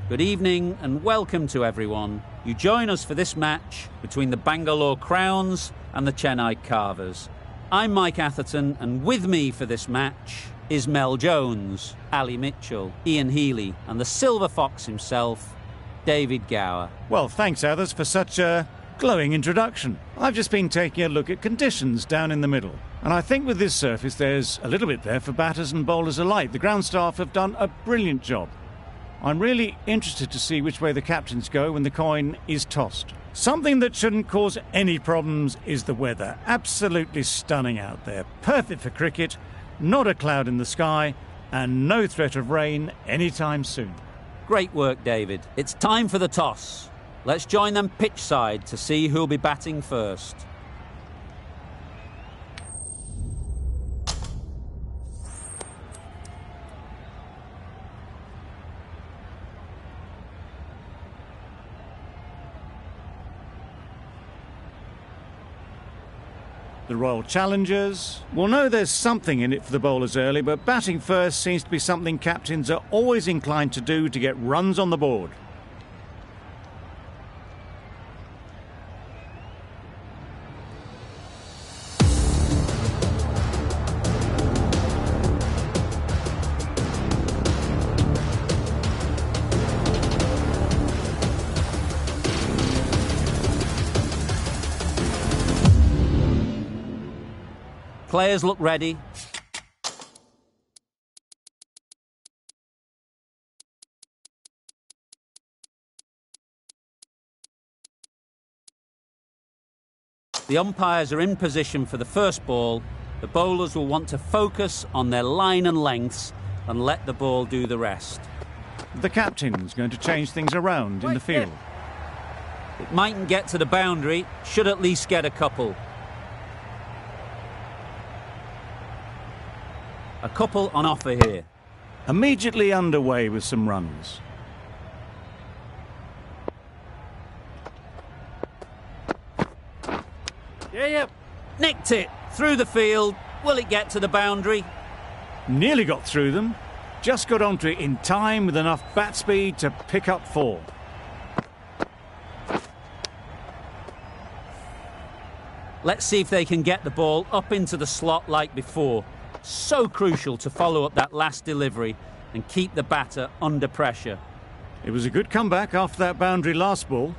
Good evening and welcome to everyone. You join us for this match between the Bangalore Crowns and the Chennai Carvers. I'm Mike Atherton, and with me for this match is Mel Jones, Ali Mitchell, Ian Healy and the Silver Fox himself, David Gower. Well, thanks, Athers, for such a glowing introduction. I've just been taking a look at conditions down in the middle, and I think with this surface there's a little bit there for batters and bowlers alike. The ground staff have done a brilliant job. I'm really interested to see which way the captains go when the coin is tossed. Something that shouldn't cause any problems is the weather. Absolutely stunning out there. Perfect for cricket, not a cloud in the sky, and no threat of rain anytime soon. Great work, David. It's time for the toss. Let's join them pitch side to see who'll be batting first. The Royal Challengers will know there's something in it for the bowlers early, but batting first seems to be something captains are always inclined to do to get runs on the board. Players look ready. The umpires are in position for the first ball. The bowlers will want to focus on their line and lengths and let the ball do the rest. The captain's going to change things around in the field. It mightn't get to the boundary, should at least get a couple. A couple on offer here. Immediately underway with some runs. Yeah. Nicked it through the field. Will it get to the boundary? Nearly got through them. Just got onto it in time with enough bat speed to pick up 4. Let's see if they can get the ball up into the slot like before. So crucial to follow up that last delivery and keep the batter under pressure. It was a good comeback after that boundary last ball.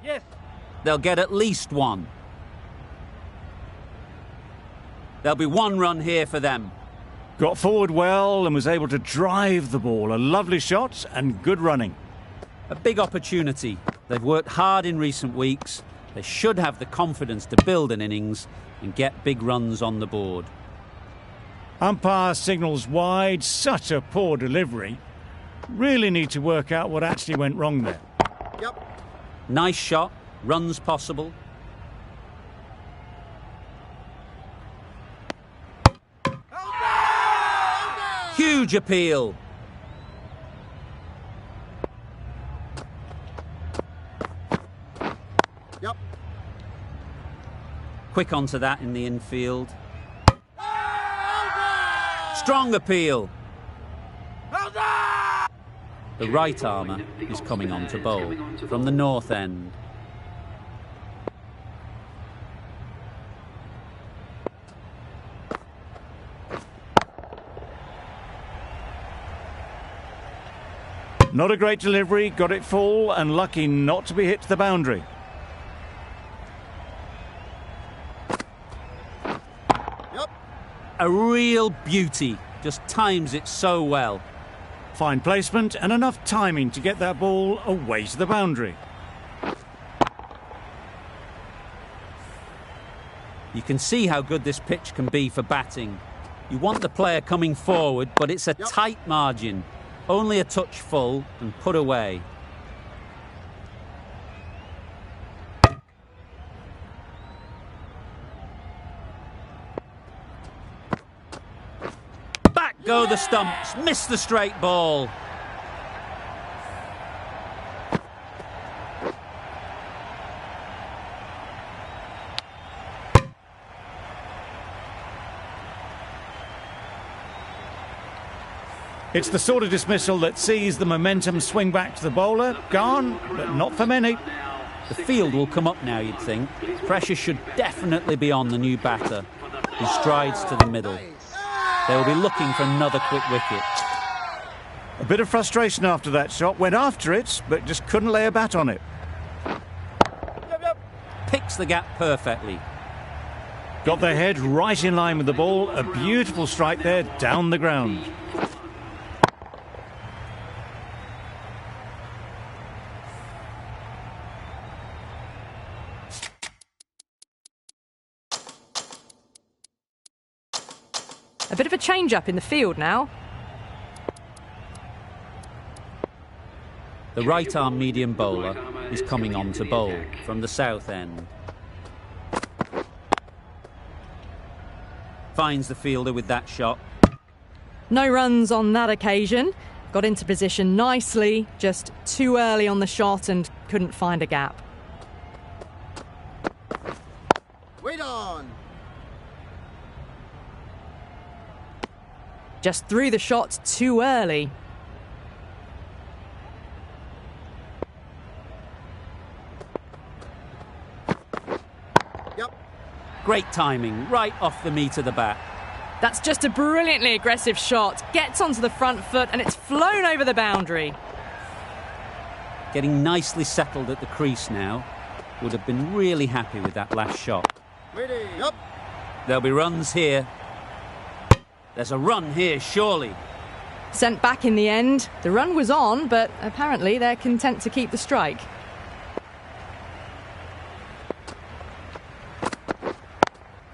Yes. They'll get at least one. There'll be 1 run here for them. Got forward well and was able to drive the ball. A lovely shot and good running. A big opportunity. They've worked hard in recent weeks. They should have the confidence to build an innings and get big runs on the board. Umpire signals wide. Such a poor delivery. Really need to work out what actually went wrong there. Yep. Nice shot. Runs possible. Huge appeal. Yep. Quick onto that in the infield. Strong appeal. The right armour is coming on to bowl from the north end. Not a great delivery, got it full and lucky not to be hit to the boundary. Yep. A real beauty, just times it so well. Fine placement and enough timing to get that ball away to the boundary. You can see how good this pitch can be for batting. You want the player coming forward, but it's a tight margin. Only a touch full and put away. Back go the stumps, missed the straight ball. It's the sort of dismissal that sees the momentum swing back to the bowler. Gone, but not for many. The field will come up now, you'd think. Pressure should definitely be on the new batter, who strides to the middle. They will be looking for another quick wicket. A bit of frustration after that shot. Went after it, but just couldn't lay a bat on it. Picks the gap perfectly. Got their head right in line with the ball. A beautiful strike there, down the ground. A bit of a change-up in the field now. The right-arm medium bowler is coming on to bowl from the south end. Finds the fielder with that shot. No runs on that occasion. Got into position nicely, just too early on the shot and couldn't find a gap. Wait on! Just threw the shot too early. Yep. Great timing, right off the meat of the bat. That's just a brilliantly aggressive shot. Gets onto the front foot and it's flown over the boundary. Getting nicely settled at the crease now. Would have been really happy with that last shot. Ready, up! There'll be runs here. There's a run here, surely. Sent back in the end. The run was on, but apparently they're content to keep the strike.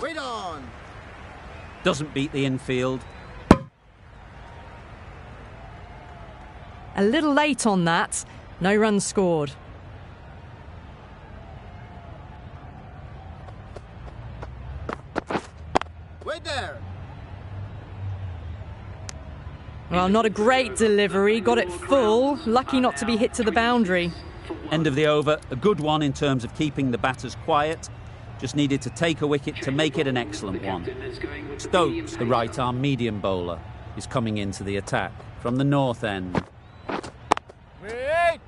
Wait on! Doesn't beat the infield. A little late on that. No runs scored. Wait there! Well, not a great delivery. Got it full. Lucky not to be hit to the boundary. End of the over. A good one in terms of keeping the batters quiet. Just needed to take a wicket to make it an excellent one. Stokes, the right-arm medium bowler, is coming into the attack from the north end. Wait!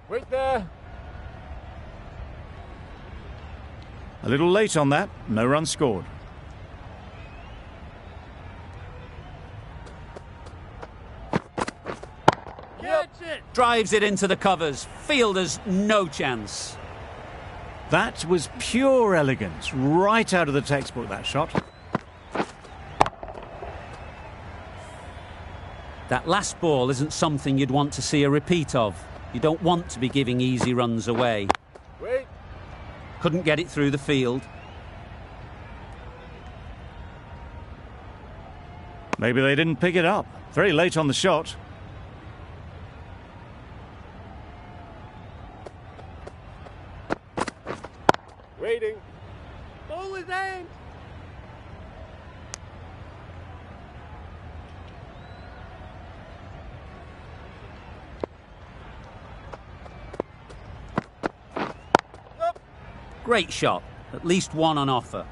Wait there! A little late on that. No run scored. Catch it! Drives it into the covers. Fielders, no chance. That was pure elegance. Right out of the textbook, that shot. That last ball isn't something you'd want to see a repeat of. You don't want to be giving easy runs away. Wait! Couldn't get it through the field. Maybe they didn't pick it up. Very late on the shot. Waiting! Ball is aimed! Great shot. At least one on offer.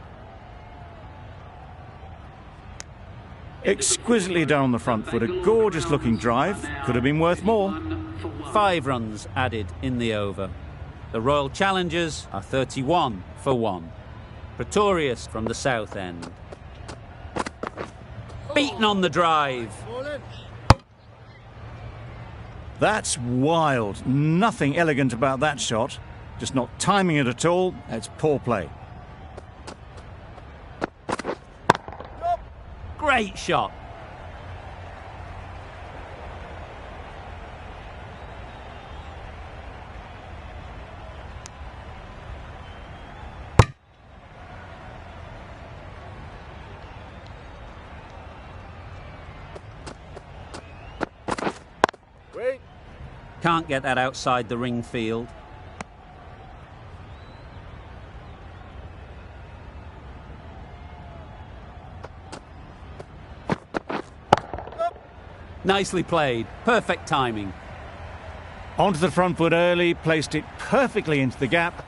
Exquisitely down the front foot. A gorgeous looking drive. Could have been worth more. 5 runs added in the over. The Royal Challengers are 31 for 1. Pretorius from the south end. Beaten on the drive. Ball in! That's wild. Nothing elegant about that shot. Just not timing it at all. It's poor play. Great shot. Wait! Can't get that outside the ring field. Nicely played. Perfect timing. Onto the front foot early, placed it perfectly into the gap,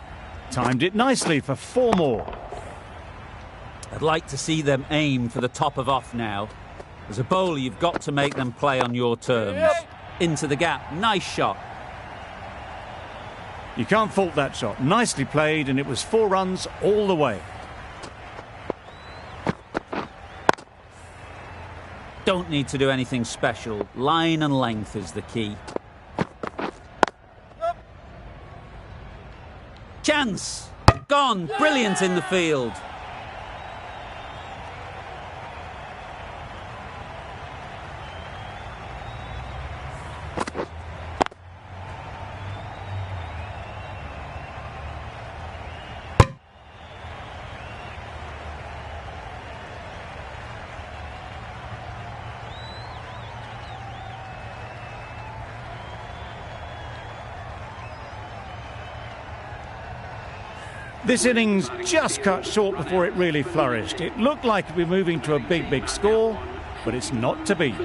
timed it nicely for 4 more. I'd like to see them aim for the top of off now. As a bowler, you've got to make them play on your terms. Yep. Into the gap, nice shot. You can't fault that shot. Nicely played, and it was 4 runs all the way. Don't need to do anything special. Line and length is the key. Chance! Gone! Brilliant in the field. This innings just cut short before it really flourished. It looked like it'd be moving to a big score, but it's not to be.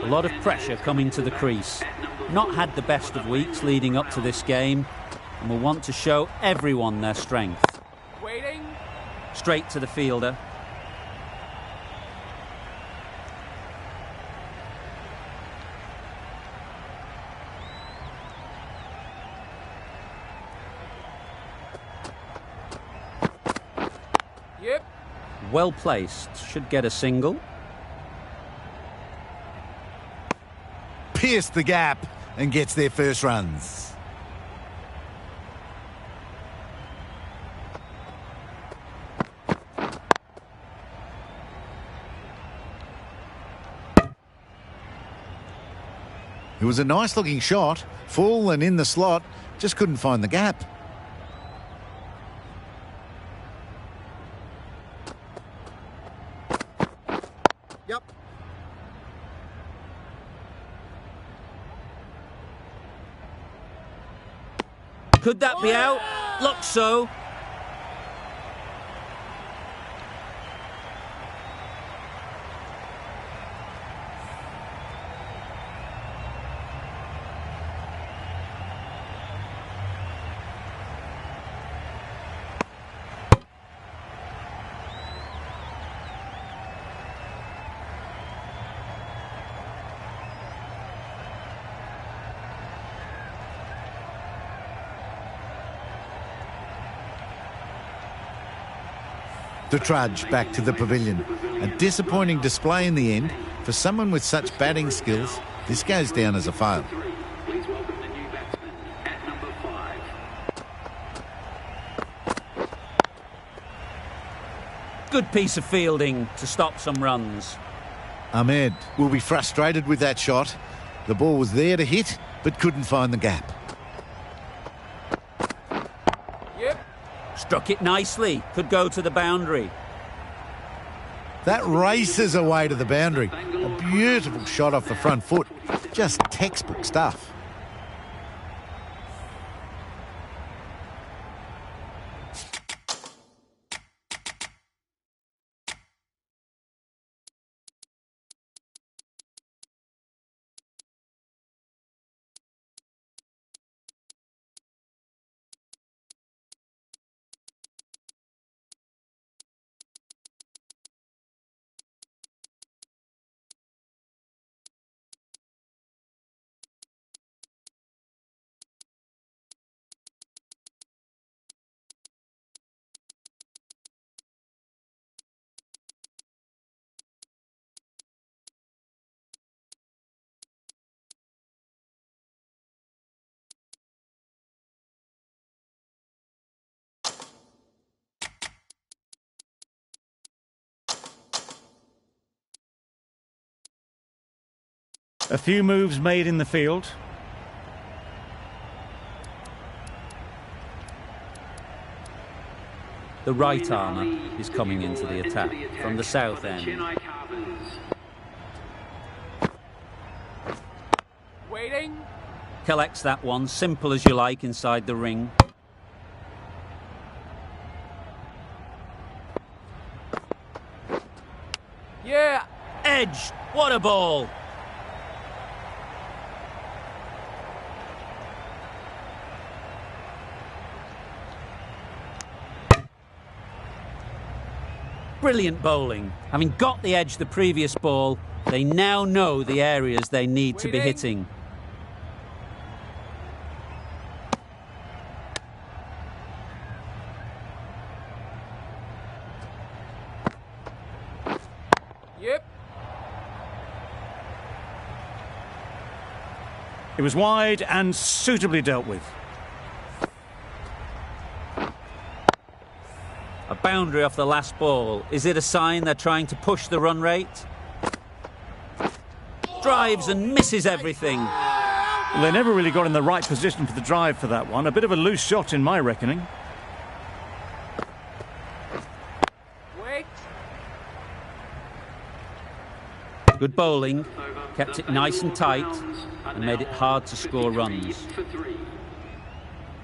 A lot of pressure coming to the crease. Not had the best of weeks leading up to this game, and will want to show everyone their strength. Waiting. Straight to the fielder. Yep. Well placed. Should get a single. Pierced the gap and gets their first runs. It was a nice looking shot, full and in the slot, just couldn't find the gap. Yep. Could that be out? Looks so. The trudge back to the pavilion. A disappointing display in the end. For someone with such batting skills, this goes down as a fail. Good piece of fielding to stop some runs. Ahmed will be frustrated with that shot. The ball was there to hit, but couldn't find the gap. Yep. Struck it nicely. Could go to the boundary. That races away to the boundary. A beautiful shot off the front foot. Just textbook stuff. A few moves made in the field. The right armour is coming into the attack from the south end. Waiting. Collects that one, simple as you like, inside the ring. Yeah. Edge! What a ball! Brilliant bowling. Having got the edge the previous ball, they now know the areas they need to be hitting. Yep. It was wide and suitably dealt with. A boundary off the last ball. Is it a sign they're trying to push the run rate? Drives and misses everything. Well, they never really got in the right position for the drive for that one. A bit of a loose shot in my reckoning. Wait. Good bowling, kept it nice and tight and made it hard to score runs.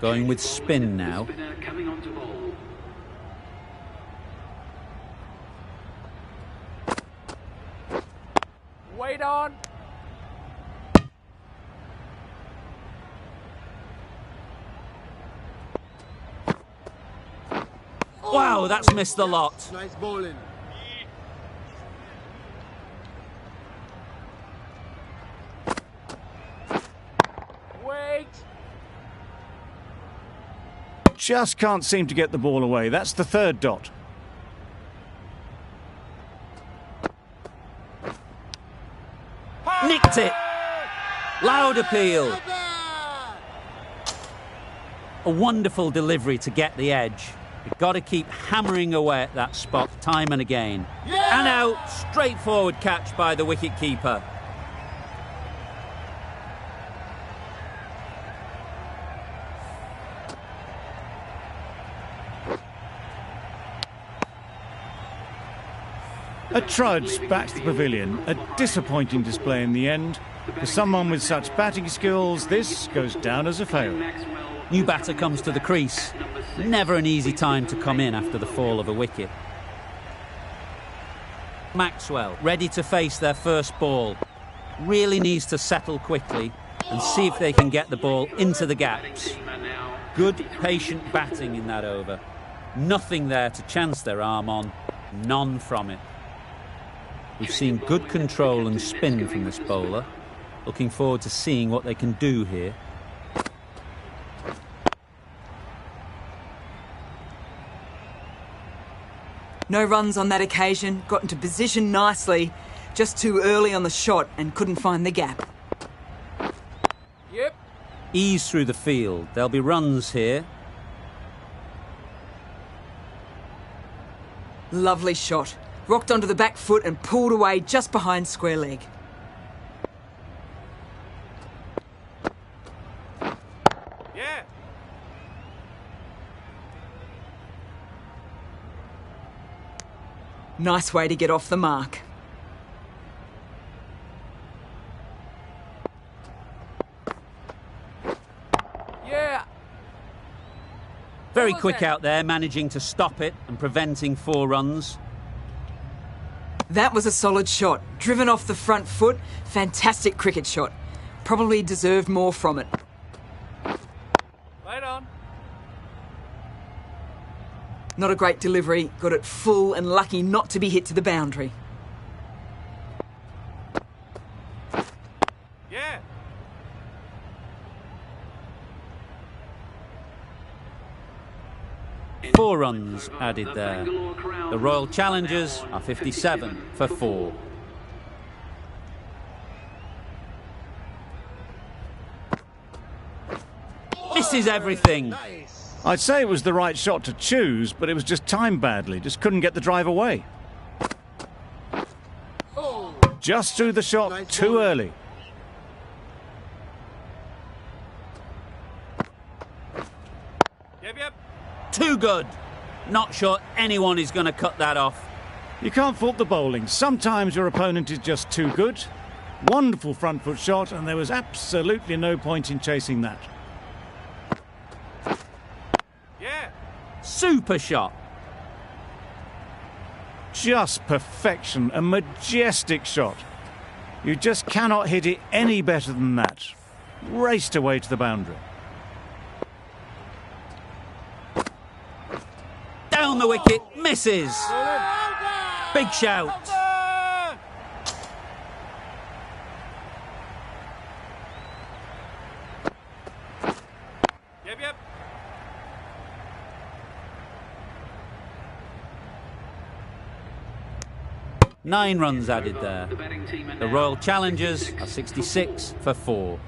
Going with spin now. Wait on. Wow, that's missed the lot. Nice bowling. Wait. Just can't seem to get the ball away. That's the third dot. Nicked it. Loud appeal. A wonderful delivery to get the edge. You've got to keep hammering away at that spot time and again. And out. Straightforward catch by the wicket-keeper. A trudge back to the pavilion. A disappointing display in the end. For someone with such batting skills, this goes down as a fail. New batter comes to the crease. Never an easy time to come in after the fall of a wicket. Maxwell, ready to face their first ball. Really needs to settle quickly and see if they can get the ball into the gaps. Good, patient batting in that over. Nothing there to chance their arm on. None from it. We've seen good control and spin from this bowler. Looking forward to seeing what they can do here. No runs on that occasion, got into position nicely, just too early on the shot and couldn't find the gap. Yep. Ease through the field. There'll be runs here. Lovely shot. Rocked onto the back foot and pulled away just behind square leg. Yeah. Nice way to get off the mark. Yeah. Very What was quick that? out there, managing to stop it and preventing 4 runs. That was a solid shot. Driven off the front foot. Fantastic cricket shot. Probably deserved more from it. Wait on. Not a great delivery. Got it full and lucky not to be hit to the boundary. Yeah. Four runs added there. The Royal Challengers are 57 for 4. Misses everything. I'd say it was the right shot to choose, but it was just timed badly. Just couldn't get the drive away. Just threw the shot too early. Yep, yep. Too good. Not sure anyone is going to cut that off. You can't fault the bowling. Sometimes your opponent is just too good. Wonderful front foot shot, and there was absolutely no point in chasing that. Yeah. Super shot. Just perfection, a majestic shot. You just cannot hit it any better than that. Raced away to the boundary. Down the wicket, misses. Big shout. Yep. 9 runs added there. The Royal Challengers are 66 for 4.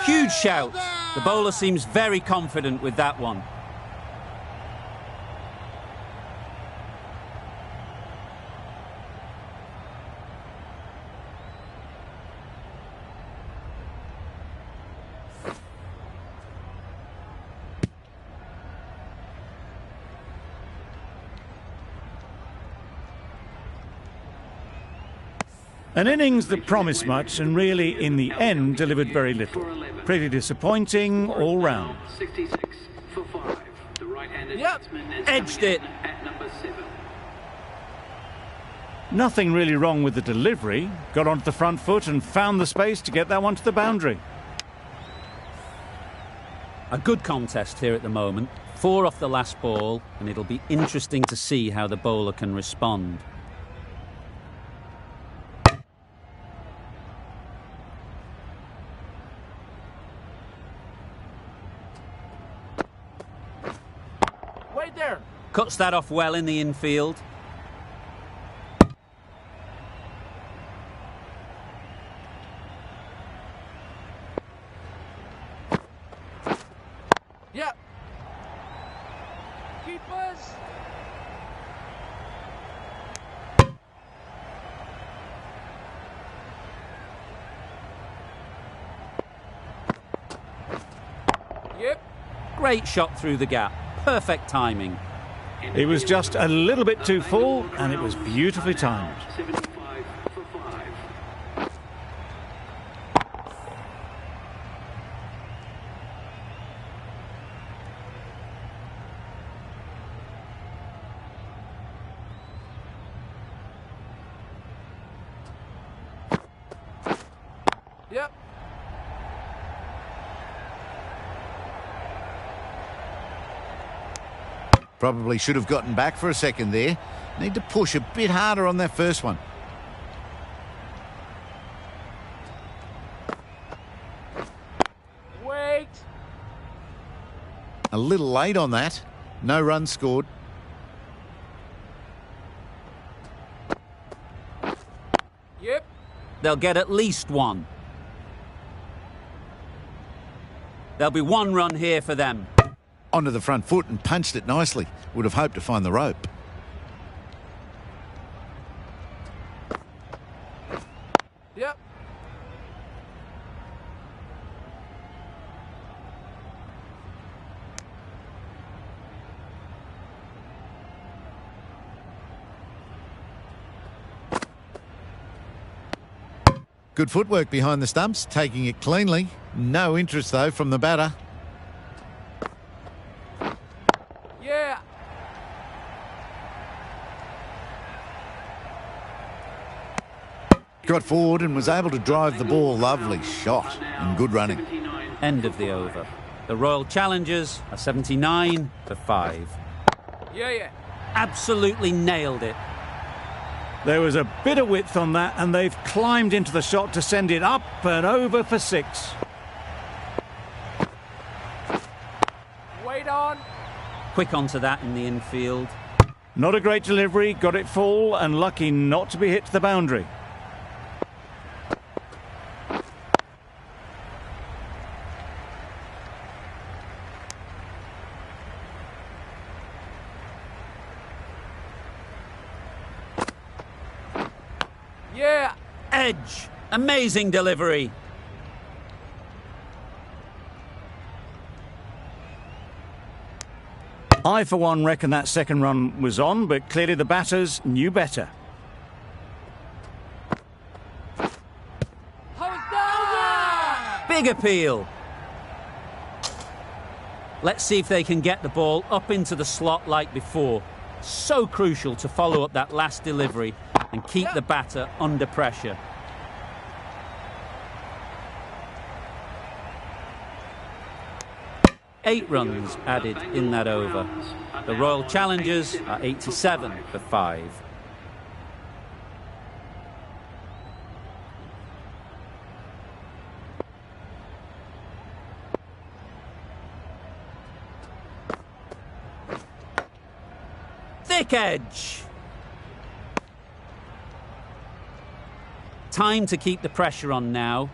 Huge shout. The bowler seems very confident with that one. An innings that promised much and really, in the end, delivered very little. Pretty disappointing all round. 66 for 5. The right-handed Yep. batsman is Edged coming it. in at number 7. Nothing really wrong with the delivery. Got onto the front foot and found the space to get that one to the boundary. A good contest here at the moment. 4 off the last ball, and it'll be interesting to see how the bowler can respond. Wait there. Cuts that off well in the infield. Yep. Keepers. Yep. Great shot through the gap. Perfect timing. It was just a little bit too full and it was beautifully timed. 75 for 5. Yep. Probably should have gotten back for a second there. Need to push a bit harder on that first one. Wait. A little late on that. No runs scored. Yep. They'll get at least 1. There'll be 1 run here for them. Onto the front foot and punched it nicely. Would have hoped to find the rope. Yep. Good footwork behind the stumps, taking it cleanly. No interest, though, from the batter. Yeah. Got forward and was able to drive the ball. Lovely shot and good running. 79. End of the over. The Royal Challengers are 79 for 5. Yeah. Absolutely nailed it. There was a bit of width on that and they've climbed into the shot to send it up and over for 6. Wait on. Quick onto that in the infield. Not a great delivery, got it full and lucky not to be hit to the boundary. Yeah. Edge. Amazing delivery. I, for one, reckon that second run was on, but clearly the batters knew better. Big appeal. Let's see if they can get the ball up into the slot like before. So crucial to follow up that last delivery and keep the batter under pressure. 8 runs added in that over. The Royal Challengers are 87 for 5. Thick edge. Time to keep the pressure on now.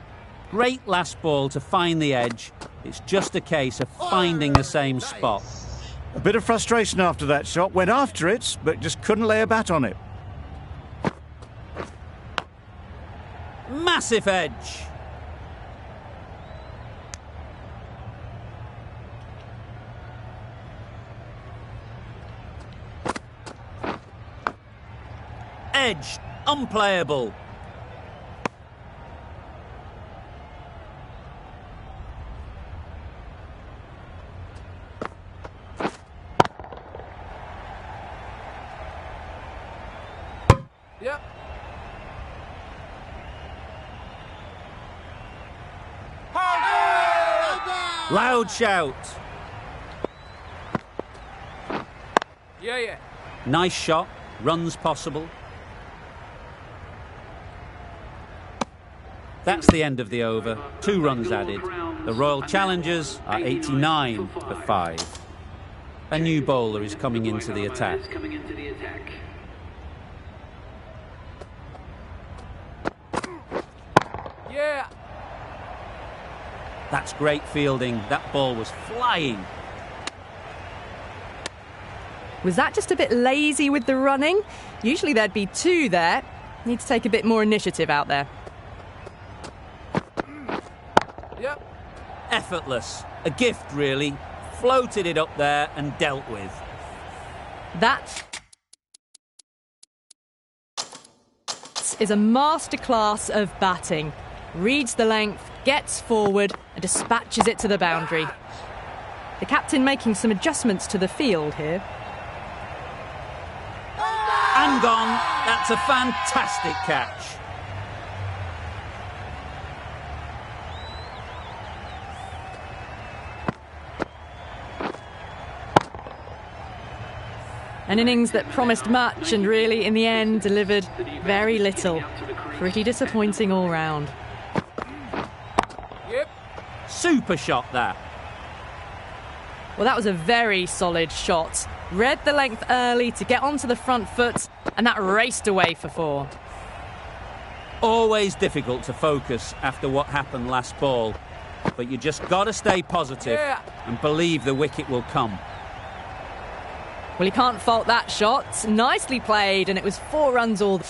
Great last ball to find the edge. It's just a case of finding the same spot. A bit of frustration after that shot. Went after it, but just couldn't lay a bat on it. Massive edge. Edge, unplayable. Yep. Loud shout. Yeah. Nice shot. Runs possible. That's the end of the over. 2 runs added. The Royal Challengers are 89 for 5. A new bowler is coming into the attack. Yeah. That's great fielding. That ball was flying. Was that just a bit lazy with the running? Usually there'd be 2 there. Need to take a bit more initiative out there. Yep. Effortless. A gift, really. Floated it up there and dealt with. That is a masterclass of batting. Reads the length, gets forward and dispatches it to the boundary. The captain making some adjustments to the field here. And gone. That's a fantastic catch. An innings that promised much and really, in the end, delivered very little. Pretty disappointing all round. Yep. Super shot, that. Well, that was a very solid shot. Read the length early to get onto the front foot, and that raced away for 4. Always difficult to focus after what happened last ball. But you just got to stay positive and believe the wicket will come. Well, he can't fault that shot. Nicely played, and it was 4 runs all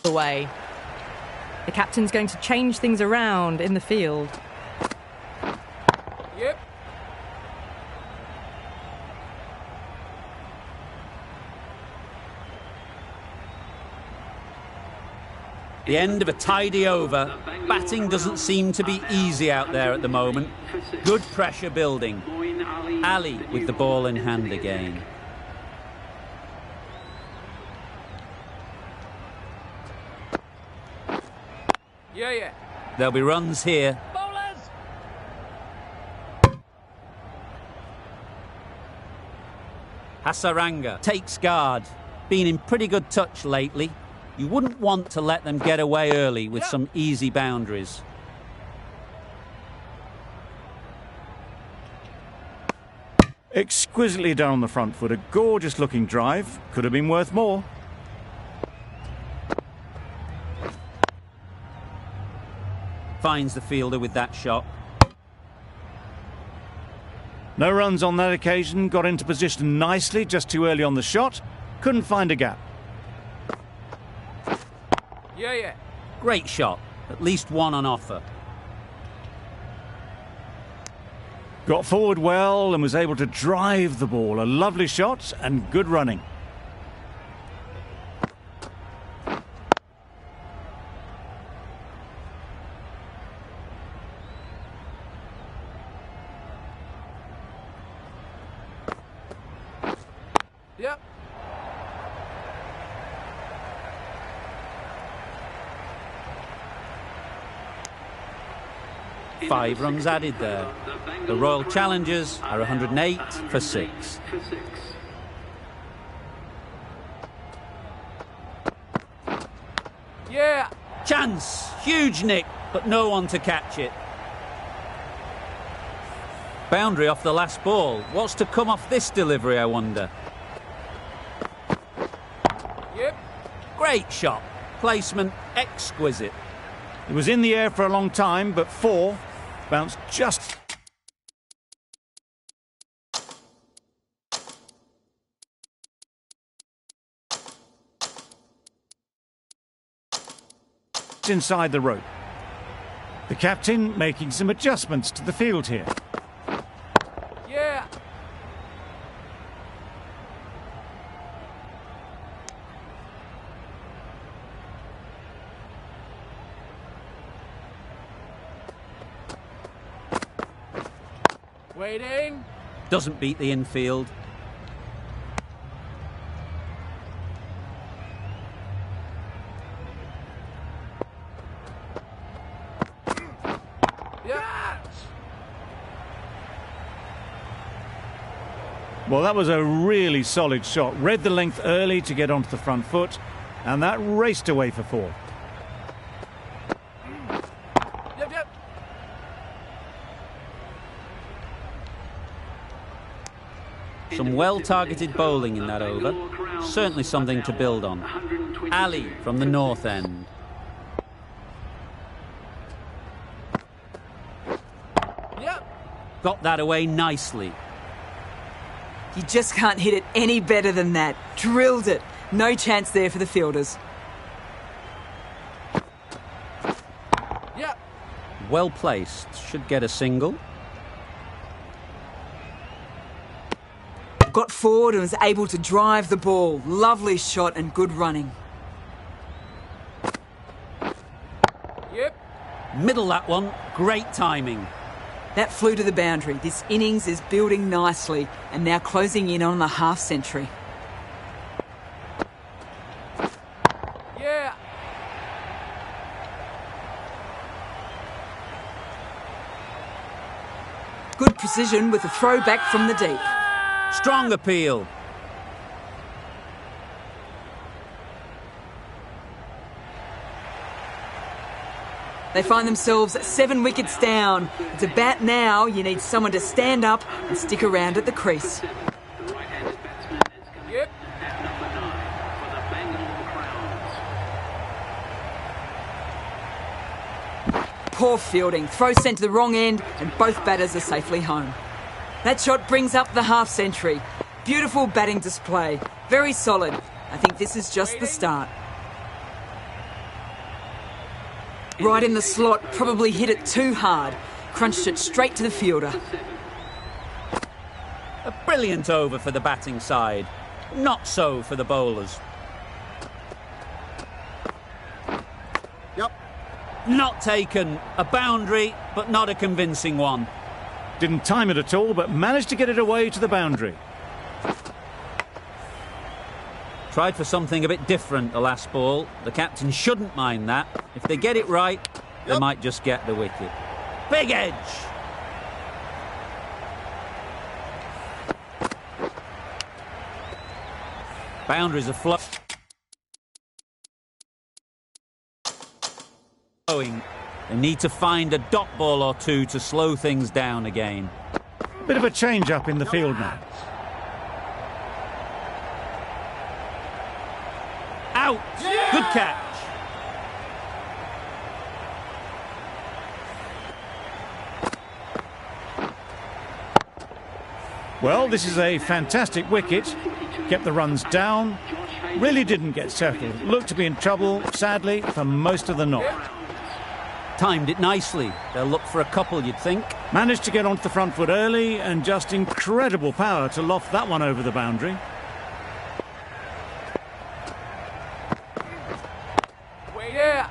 the way. The captain's going to change things around in the field. Yep. The end of a tidy over. Batting doesn't seem to be easy out there at the moment. Good pressure building. Ali with the ball in hand again. Yeah. There'll be runs here. Bowlers! Hasaranga takes guard. Been in pretty good touch lately. You wouldn't want to let them get away early with some easy boundaries. Exquisitely done on the front foot. A gorgeous looking drive. Could have been worth more. Finds the fielder with that shot. No runs on that occasion. Got into position nicely, just too early on the shot. Couldn't find a gap. Yeah. Great shot. At least 1 on offer. Got forward well and was able to drive the ball. A lovely shot and good running. Yep. 5 runs added there. The Royal Challengers are 108 for 6. Yeah. Chance! Huge nick, but no one to catch it. Boundary off the last ball. What's to come off this delivery, I wonder? Yep. Great shot. Placement exquisite. It was in the air for a long time, but 4 bounced just inside the rope. The captain making some adjustments to the field here. Yeah. Waiting. Doesn't beat the infield. Yeah. Well, that was a really solid shot. Read the length early to get onto the front foot, and that raced away for 4. Yep, yep. Some well-targeted bowling in that over. Certainly something to build on. Ali from the north end. Yep. Got that away nicely. You just can't hit it any better than that. Drilled it. No chance there for the fielders. Yep. Well placed. Should get a single. Got forward and was able to drive the ball. Lovely shot and good running. Yep. Middle that one. Great timing. That flew to the boundary. This innings is building nicely and now closing in on the half century. Yeah. Good precision with a throw back from the deep. Strong appeal. They find themselves 7 wickets down. It's a bat now. You need someone to stand up and stick around at the crease. The right-handed batsman has come in Yep. at number 9 for the Bangalore Crowns. Poor fielding. Throw sent to the wrong end and both batters are safely home. That shot brings up the half century. Beautiful batting display. Very solid. I think this is just the start. Right in the slot, probably hit it too hard. Crunched it straight to the fielder. A brilliant over for the batting side. Not so for the bowlers. Yep. Not taken. A boundary, but not a convincing one. Didn't time it at all, but managed to get it away to the boundary. Tried for something a bit different the last ball. The captain shouldn't mind that. If they get it right, they might just get the wicket. Big edge! Boundaries are flowing. They need to find a dot ball or two to slow things down again. Bit of a change up in the field now. Out! Good catch. Well, this is a fantastic wicket. Kept the runs down. Really didn't get settled. Looked to be in trouble, sadly, for most of the knock. Timed it nicely. They'll look for a couple, you'd think. Managed to get onto the front foot early and just incredible power to loft that one over the boundary. Yeah.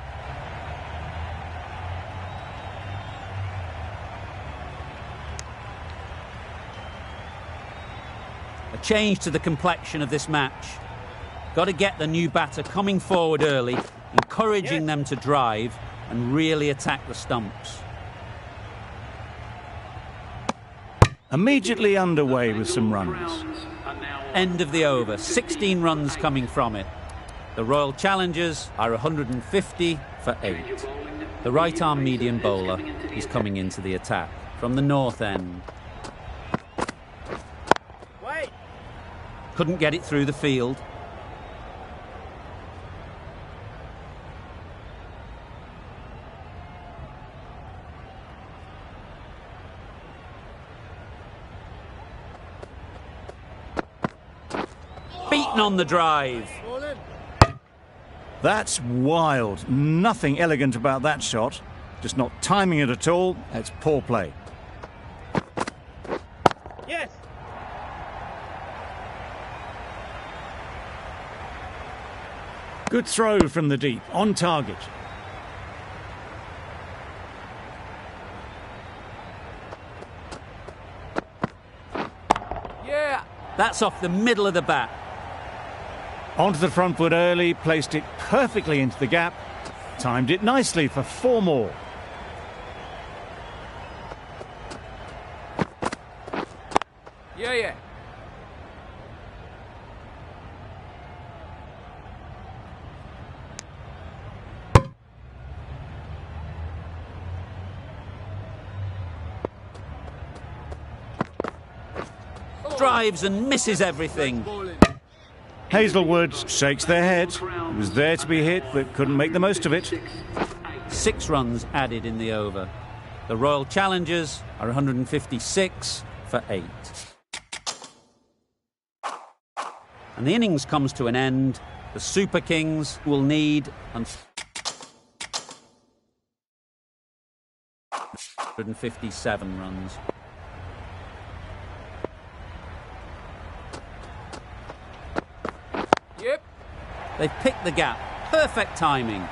A change to the complexion of this match. Got to get the new batter coming forward early, encouraging them to drive and really attack the stumps. immediately underway with some runs. Are now End of the over, 16 runs coming from it. The Royal Challengers are 150 for 8. The right-arm medium bowler is coming into the attack from the north end. Wait. Couldn't get it through the field. Beaten on the drive. That's wild. Nothing elegant about that shot. Just not timing it at all. It's poor play. Yes. Good throw from the deep, on target. Yeah. That's off the middle of the bat. Onto the front foot early, placed it perfectly into the gap. Timed it nicely for 4 more. Yeah. Drives and misses everything. Hazelwood shakes their head. It was there to be hit, but couldn't make the most of it. 6 runs added in the over. The Royal Challengers are 156 for 8. And the innings comes to an end. The Super Kings will need 157 runs. Yep. They've picked the gap. Perfect timing.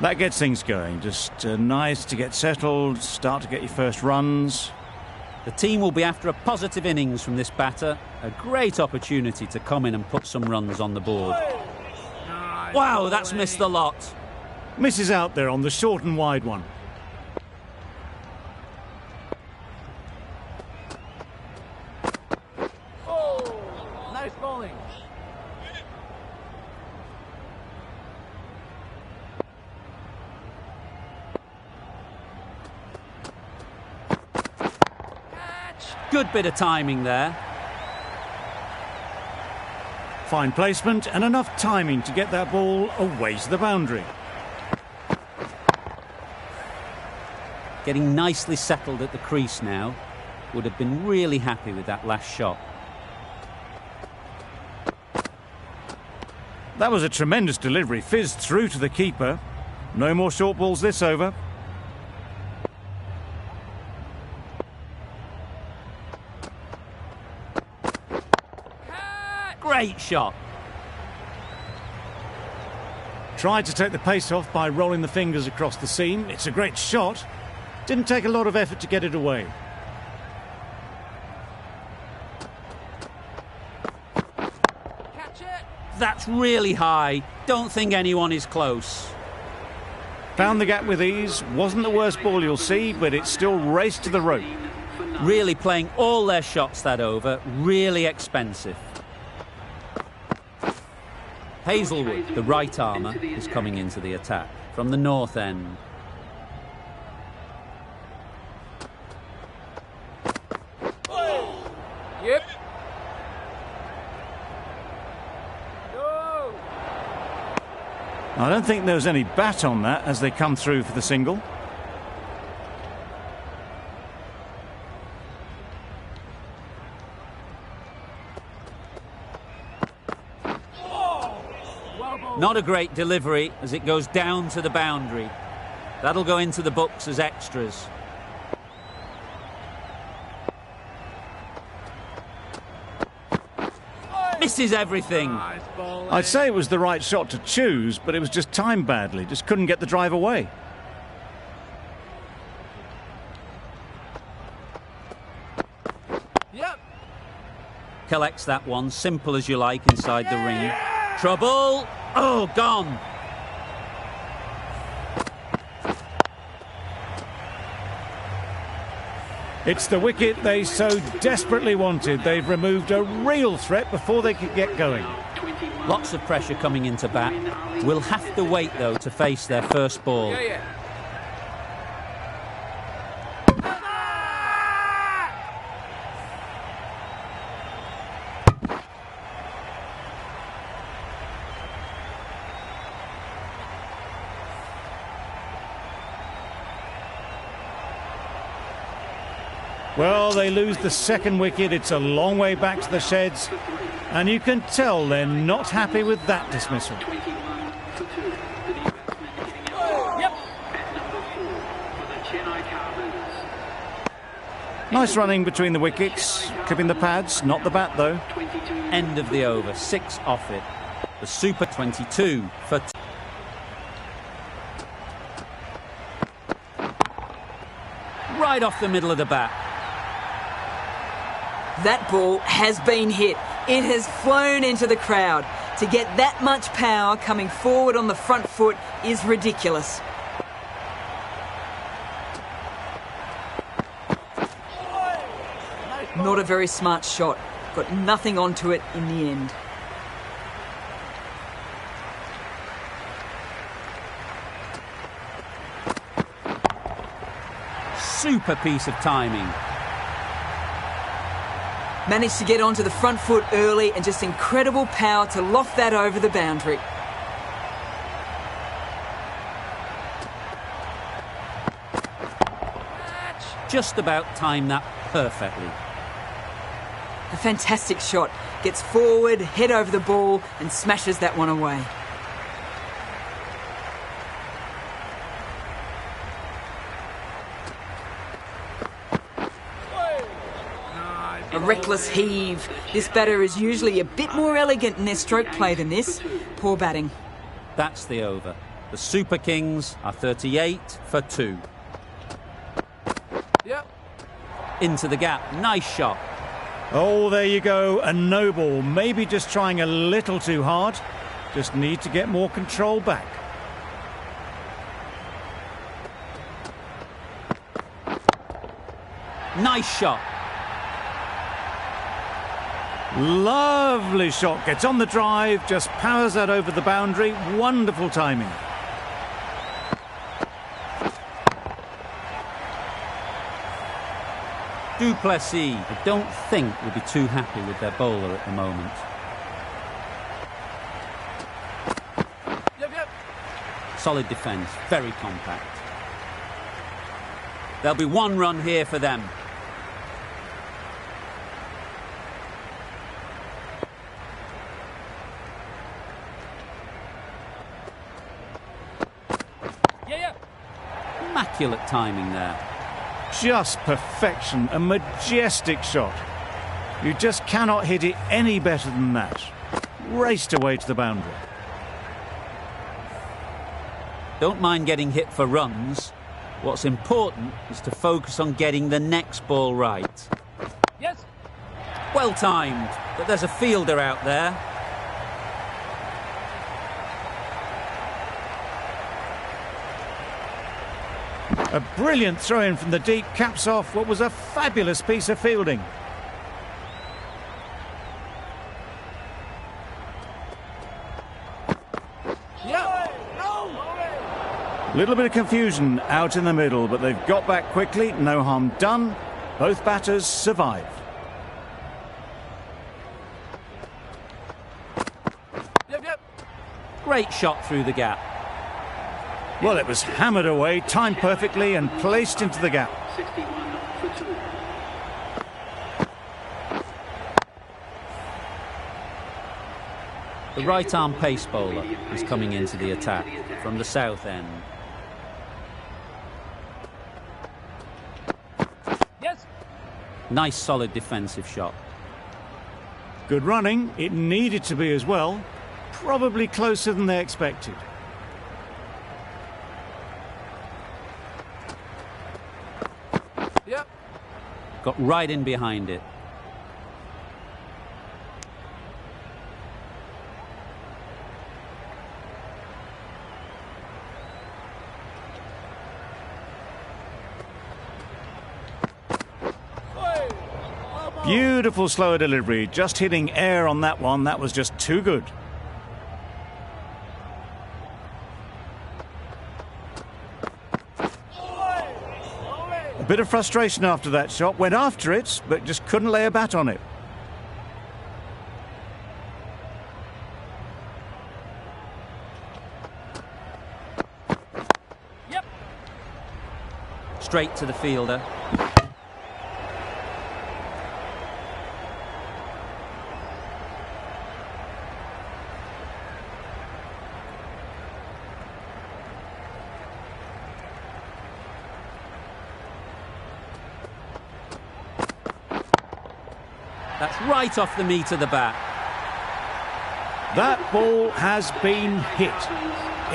That gets things going. Just nice to get settled, start to get your first runs. The team will be after a positive innings from this batter. A great opportunity to come in and put some runs on the board. Wow, that's missed the lot. Misses out there on the short and wide one. Oh, nice bowling. Good bit of timing there. Fine placement and enough timing to get that ball away to the boundary. Getting nicely settled at the crease now. Would have been really happy with that last shot. That was a tremendous delivery, fizzed through to the keeper. No more short balls this over. Great shot. Tried to take the pace off by rolling the fingers across the seam. It's a great shot. Didn't take a lot of effort to get it away. Catch it. That's really high. Don't think anyone is close. Found the gap with ease. Wasn't the worst ball you'll see, but it still raced to the rope. Really playing all their shots that over. Really expensive. Hazelwood, the right armour, is coming into the attack from the north end. Yep. No. I don't think there was any bat on that as they come through for the single. Not a great delivery as it goes down to the boundary. That'll go into the books as extras. Misses everything. I'd say it was the right shot to choose, but it was just timed badly. Just couldn't get the drive away. Yep. Collects that one, simple as you like, inside the ring. Trouble! Oh, gone! It's the wicket they so desperately wanted. They've removed a real threat before they could get going. Lots of pressure coming into bat. Will have to wait, though, to face their first ball. Well, they lose the second wicket. It's a long way back to the sheds. And you can tell they're not happy with that dismissal. Nice running between the wickets. Clipping the pads, not the bat though. End of the over, 6 off it. The Super 22 for... Right off the middle of the bat. That ball has been hit. It has flown into the crowd. To get that much power coming forward on the front foot is ridiculous. Not a very smart shot. Got nothing onto it in the end. Super piece of timing. Managed to get onto the front foot early and just incredible power to loft that over the boundary. Just about timed that perfectly. A fantastic shot. Gets forward, head over the ball and smashes that one away. A reckless heave. This batter is usually a bit more elegant in their stroke play than this. Poor batting. That's the over. The Super Kings are 38 for 2. Yep. Into the gap. Nice shot. Oh, there you go. A no ball. Maybe just trying a little too hard. Just need to get more control back. Nice shot. Lovely shot. Gets on the drive, just powers that over the boundary. Wonderful timing. Duplessis, I don't think will be too happy with their bowler at the moment. Yep. Solid defence, very compact. There'll be 1 run here for them. Immaculate timing there. Just perfection. A majestic shot. You just cannot hit it any better than that. Raced away to the boundary. Don't mind getting hit for runs. What's important is to focus on getting the next ball right. Yes. Well timed, but there's a fielder out there. A brilliant throw-in from the deep caps off what was a fabulous piece of fielding. Little bit of confusion out in the middle, but they've got back quickly. No harm done. Both batters survive. Yep. Great shot through the gap. Well, it was hammered away, timed perfectly and placed into the gap. 61 for 2. The right-arm pace bowler is coming into the attack from the south end. Yes. Nice solid defensive shot. Good running. It needed to be as well. Probably closer than they expected. Yep. Got right in behind it. Beautiful slower delivery, just hitting air on that one. That was just too good. A bit of frustration after that shot. Went after it, but just couldn't lay a bat on it. Yep. Straight to the fielder. That's right off the meat of the bat. That ball has been hit.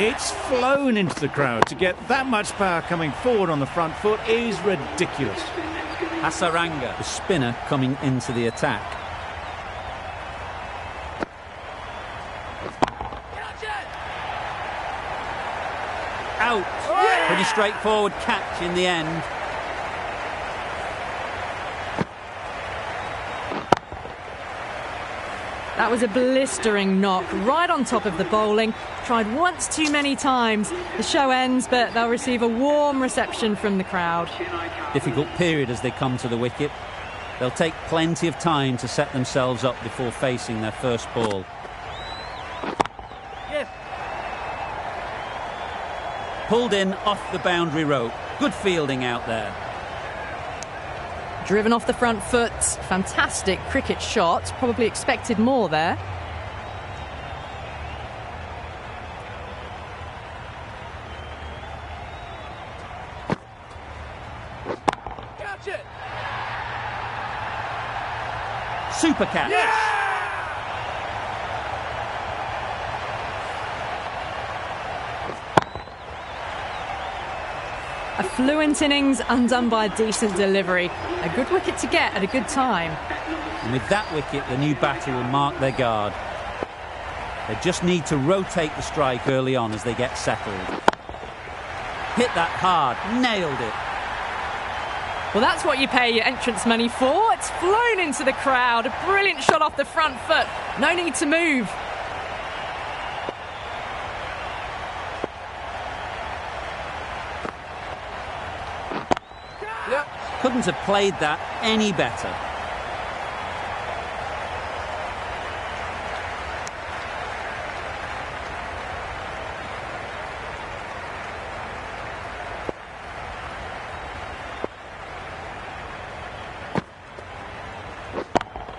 It's flown into the crowd. To get that much power coming forward on the front foot is ridiculous. Hasaranga, the spinner, coming into the attack. Out. Pretty straightforward catch in the end. That was a blistering knock right on top of the bowling. Tried once too many times. The show ends, but they'll receive a warm reception from the crowd. Difficult period as they come to the wicket. They'll take plenty of time to set themselves up before facing their first ball. Yes. Pulled in off the boundary rope. Good fielding out there. Driven off the front foot. Fantastic cricket shot. Probably expected more there. Catch it. Super catch. Yeah. A fluent innings undone by a decent delivery. A good wicket to get at a good time. And with that wicket, the new batter will mark their guard. They just need to rotate the strike early on as they get settled. Hit that hard. Nailed it. Well, that's what you pay your entrance money for. It's flown into the crowd. A brilliant shot off the front foot. No need to move. Yep. Couldn't have played that any better.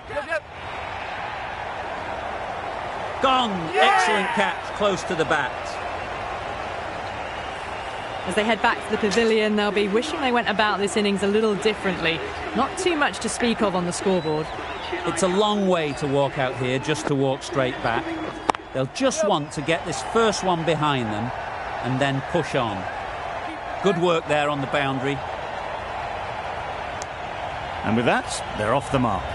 Yep. Gone. Excellent catch, close to the bat. As they head back to the pavilion, they'll be wishing they went about this innings a little differently. Not too much to speak of on the scoreboard. It's a long way to walk out here just to walk straight back. They'll just want to get this first one behind them and then push on. Good work there on the boundary. And with that, they're off the mark.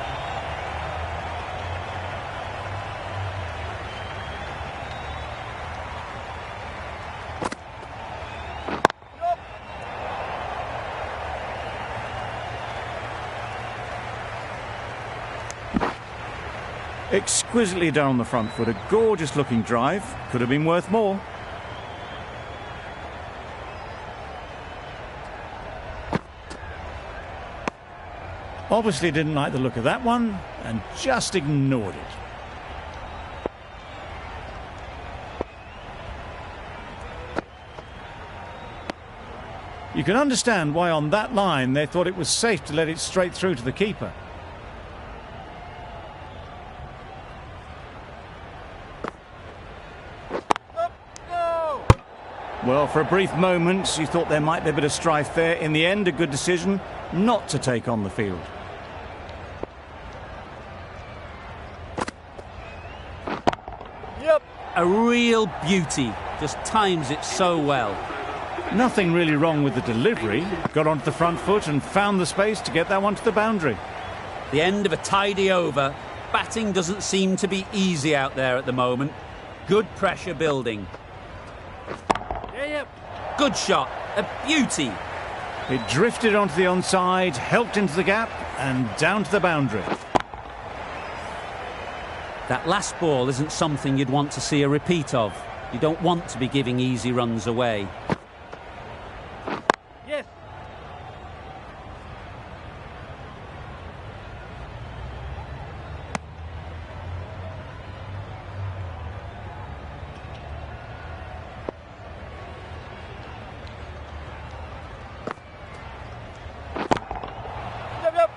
Exquisitely done on the front foot. A gorgeous looking drive. Could have been worth more. Obviously didn't like the look of that one and just ignored it. You can understand why on that line they thought it was safe to let it straight through to the keeper. Well, for a brief moment, you thought there might be a bit of strife there. In the end, a good decision not to take on the field. Yep. A real beauty. Just times it so well. Nothing really wrong with the delivery. Got onto the front foot and found the space to get that one to the boundary. The end of a tidy over. Batting doesn't seem to be easy out there at the moment. Good pressure building. Yep. Good shot. A beauty. It drifted onto the onside, helped into the gap, and down to the boundary. That last ball isn't something you'd want to see a repeat of. You don't want to be giving easy runs away. Yes. Yep, yep.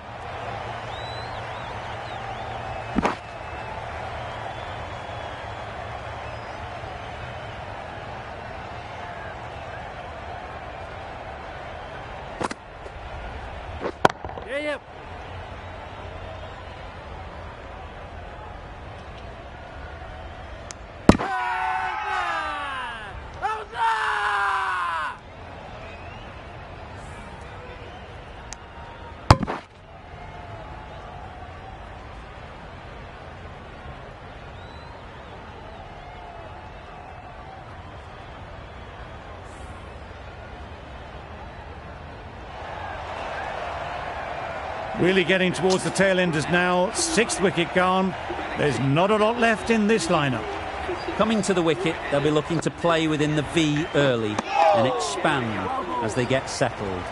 Yeah, yeah. Really getting towards the tail enders now. 6th wicket gone. There's not a lot left in this lineup. Coming to the wicket, they'll be looking to play within the V early and expand as they get settled.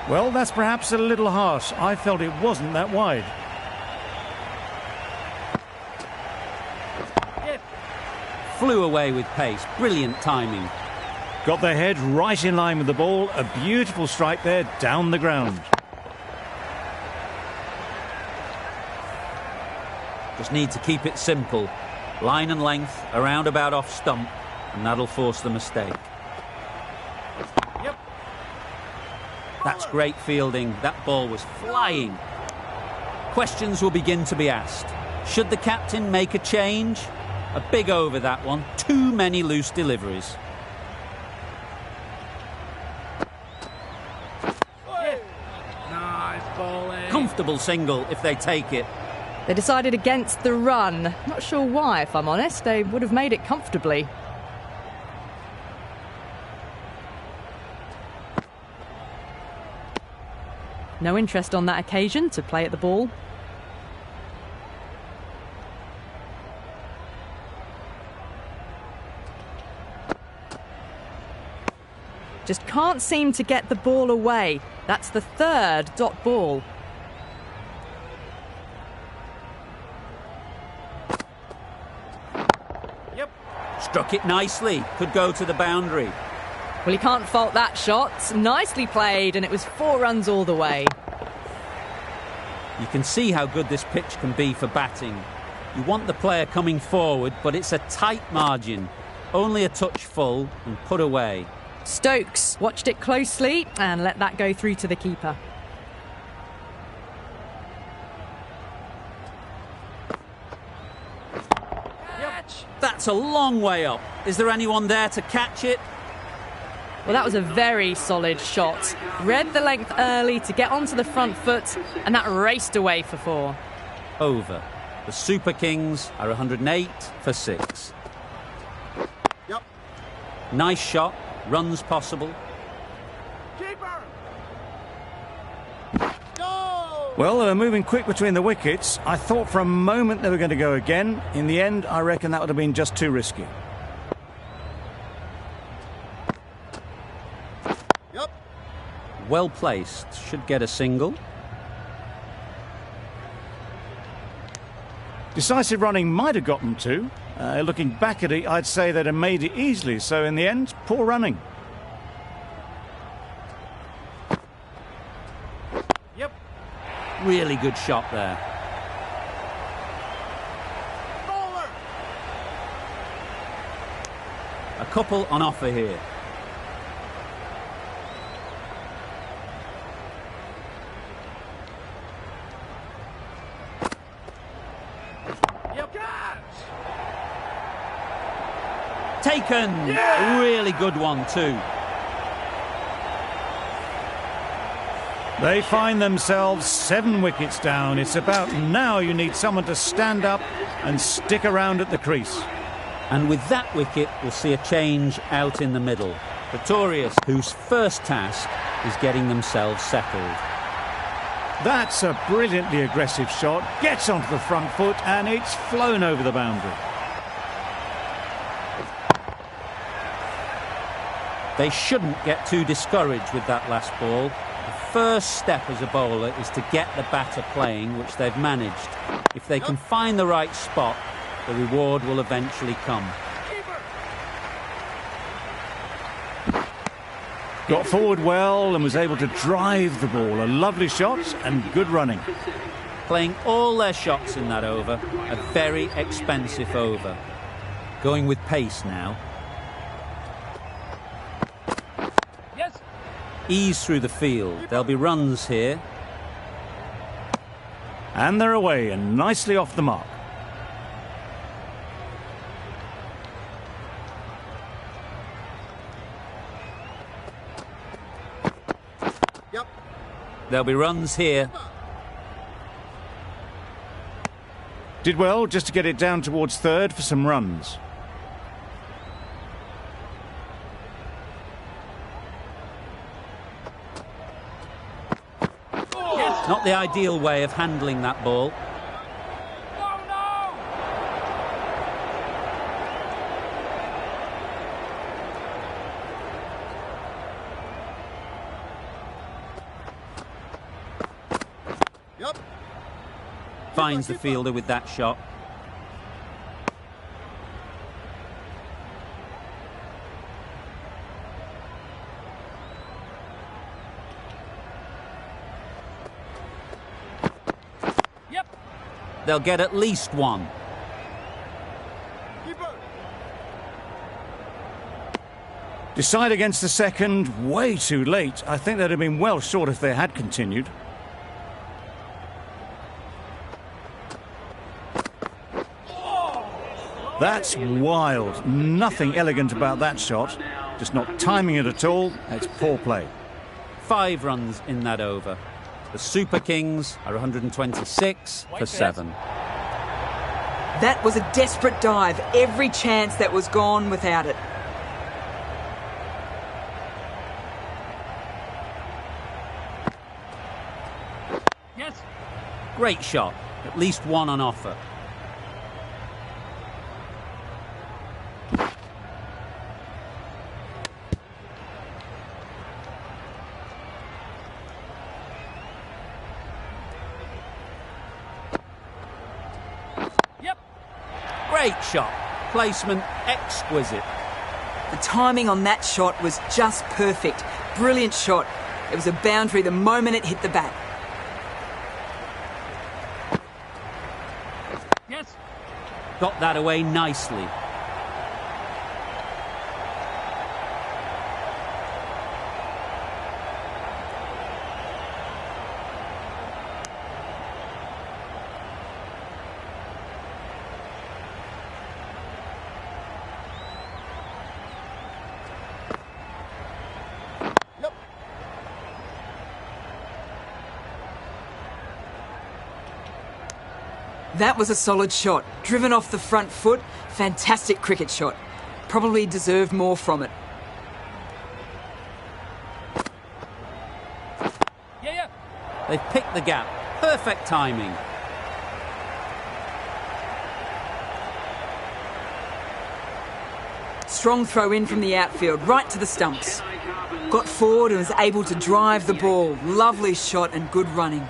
Well, that's perhaps a little harsh. I felt it wasn't that wide. Flew away with pace. Brilliant timing. Got their head right in line with the ball. A beautiful strike there down the ground. Just need to keep it simple. Line and length, around about off stump, and that'll force the mistake. Yep. That's great fielding. That ball was flying. Questions will begin to be asked. Should the captain make a change? A big over, that one. Too many loose deliveries. Nice bowling. Comfortable single if they take it. They decided against the run. Not sure why, if I'm honest. They would have made it comfortably. No interest on that occasion to play at the ball. Just can't seem to get the ball away. That's the 3rd dot ball. Struck it nicely. Could go to the boundary. Well, you can't fault that shot. Nicely played, and it was 4 runs all the way. You can see how good this pitch can be for batting. You want the player coming forward, but it's a tight margin. Only a touch full and put away. Stokes watched it closely and let that go through to the keeper. That's a long way up. Is there anyone there to catch it? Well, that was a very solid shot. Read the length early to get onto the front foot, and that raced away for 4. Over. The Super Kings are 108 for 6. Yep. Nice shot. Runs possible. Keeper. Go. Well, they were moving quick between the wickets. I thought for a moment they were going to go again. In the end, I reckon that would have been just too risky. Yep. Well placed. Should get a single. Decisive running might have got them to. Looking back at it, I'd say they'd have made it easily. So in the end, poor running. Yep. Really good shot there. Bowler. A couple on offer here. Yep. Catch. Taken! Yeah! Really good one too. They find themselves 7 wickets down. It's about now you need someone to stand up and stick around at the crease. And with that wicket, we'll see a change out in the middle. Pretorius, whose first task is getting themselves settled. That's a brilliantly aggressive shot. Gets onto the front foot and it's flown over the boundary. They shouldn't get too discouraged with that last ball. The first step as a bowler is to get the batter playing, which they've managed. If they can find the right spot, the reward will eventually come. Got forward well and was able to drive the ball. A lovely shot and good running. Playing all their shots in that over, a very expensive over. Going with pace now. Yes. Ease through the field. There'll be runs here. And they're away and nicely off the mark. Yep. There'll be runs here. Did well just to get it down towards third for some runs. Not the ideal way of handling that ball. No, no. Yep. Finds the fielder with that shot. They'll get at least one. Keeper. Decide against the second, way too late. I think they'd have been well short if they had continued. That's wild. Nothing elegant about that shot. Just not timing it at all. It's poor play. 5 runs in that over. The Super Kings are 126 for 7. That was a desperate dive. Every chance that was gone without it. Yes. Great shot. At least one on offer. Great shot. Placement exquisite. The timing on that shot was just perfect. Brilliant shot. It was a boundary the moment it hit the bat. Yes. Got that away nicely. That was a solid shot. Driven off the front foot. Fantastic cricket shot. Probably deserved more from it. Yeah. They've picked the gap. Perfect timing. Strong throw in from the outfield, right to the stumps. Got forward and was able to drive the ball. Lovely shot and good running.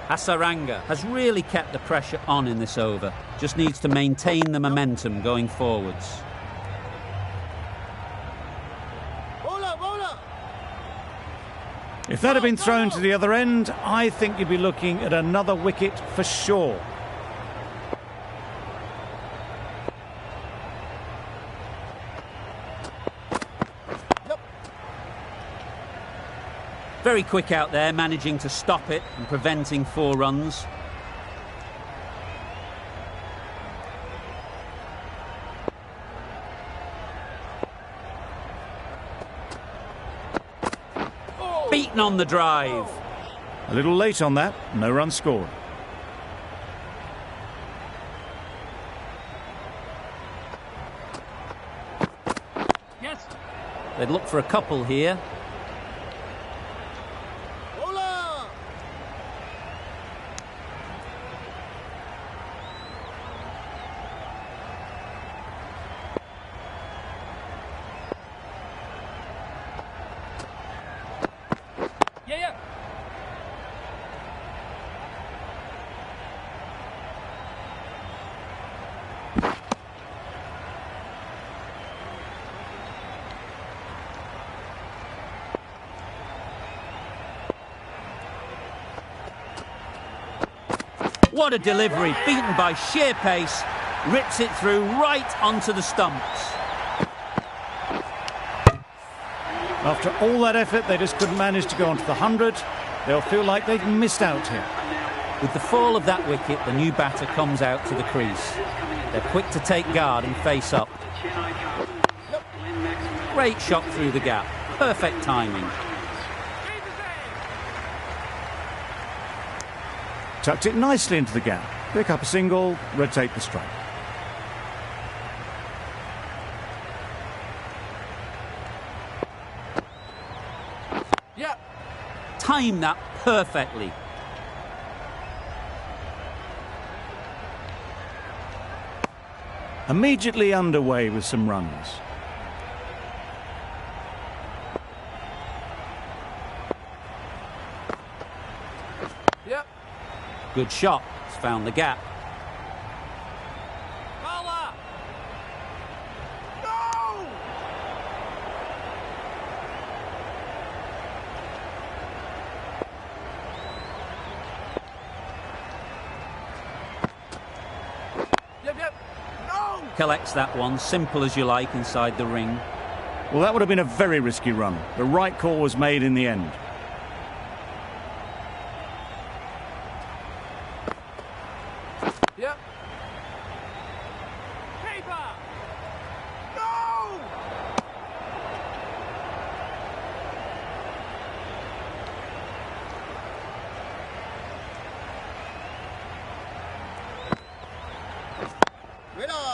Hasaranga has really kept the pressure on in this over. Just needs to maintain the momentum going forwards. Bowler. If that had been thrown to the other end, I think you'd be looking at another wicket for sure. Very quick out there, managing to stop it and preventing 4 runs. Beaten on the drive. A little late on that, no run scored. Yes. They'd look for a couple here. What a delivery, beaten by sheer pace, rips it through right onto the stumps. After all that effort, they just couldn't manage to go onto the 100. They'll feel like they've missed out here. With the fall of that wicket, the new batter comes out to the crease. They're quick to take guard and face up. Great shot through the gap. Perfect timing. Tucked it nicely into the gap. Pick up a single, rotate the strike. Yeah. Time that perfectly. Immediately underway with some runs. Yeah. Good shot. It's found the gap. Bowler. No! Yep. No! Collects that one, simple as you like, inside the ring. Well, that would have been a very risky run. The right call was made in the end. Yep. Keeper! No!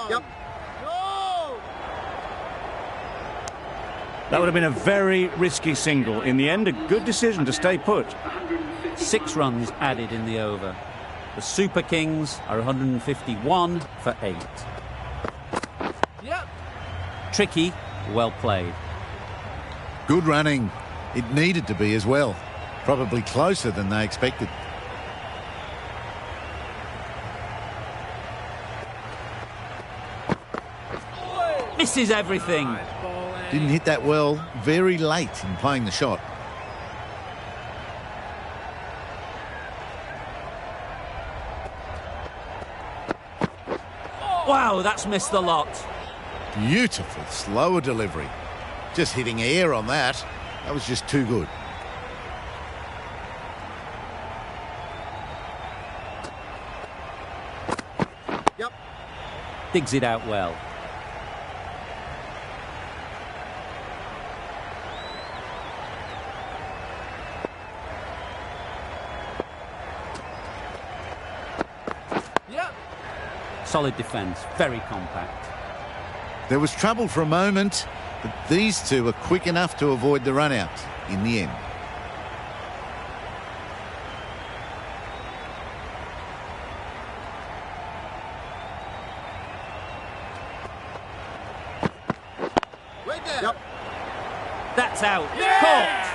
Yep. No! That would have been a very risky single. In the end, a good decision to stay put. 6 runs added in the over. The Super Kings are 151 for 8. Yep. Tricky, well played. Good running. It needed to be as well. Probably closer than they expected. Misses everything. Didn't hit that well. Very late in playing the shot. Wow, that's missed the lot. Beautiful slower delivery. Just hitting air on that. That was just too good. Yep. Digs it out well. Yep. Solid defence, very compact. There was trouble for a moment, but these two were quick enough to avoid the run-out in the end. Right there. Yep. That's out. Yeah! Caught.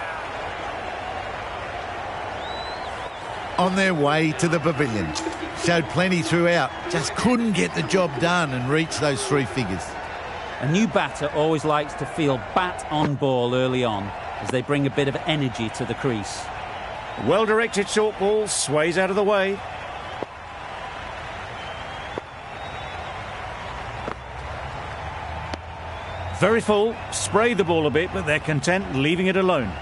On their way to the pavilion. Showed plenty throughout. Just couldn't get the job done and reach those 3 figures. A new batter always likes to feel bat on ball early on as they bring a bit of energy to the crease. Well-directed short ball sways out of the way. Very full, sprayed the ball a bit, but they're content leaving it alone.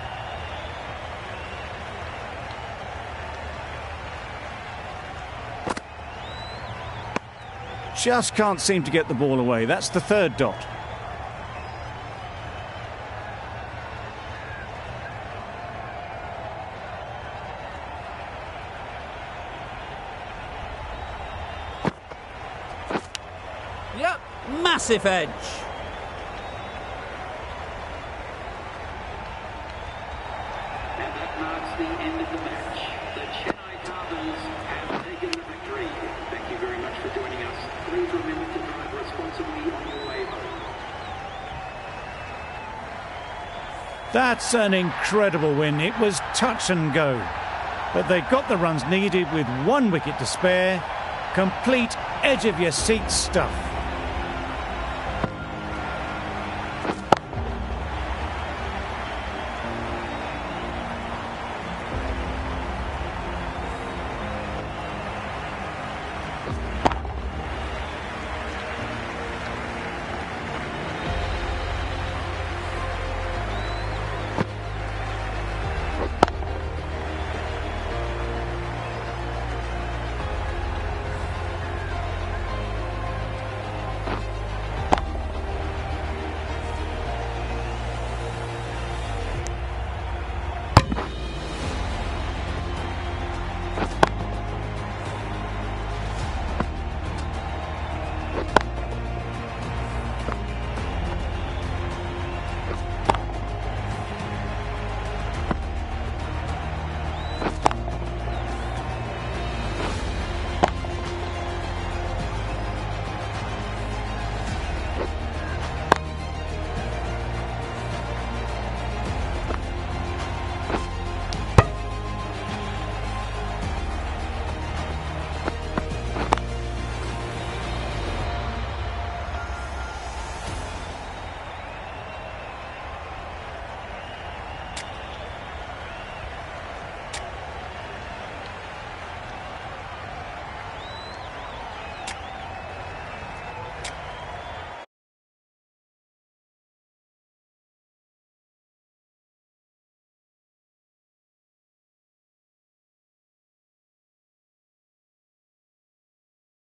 Just can't seem to get the ball away. That's the 3rd dot. Yep. Massive edge. And that marks the end of the match. The Chennai Carvers have taken the victory. Thank you very much for joining us. Please remember to drive responsibly on your way home. That's an incredible win. It was touch and go. But they got the runs needed with 1 wicket to spare. Complete edge-of-your-seat stuff.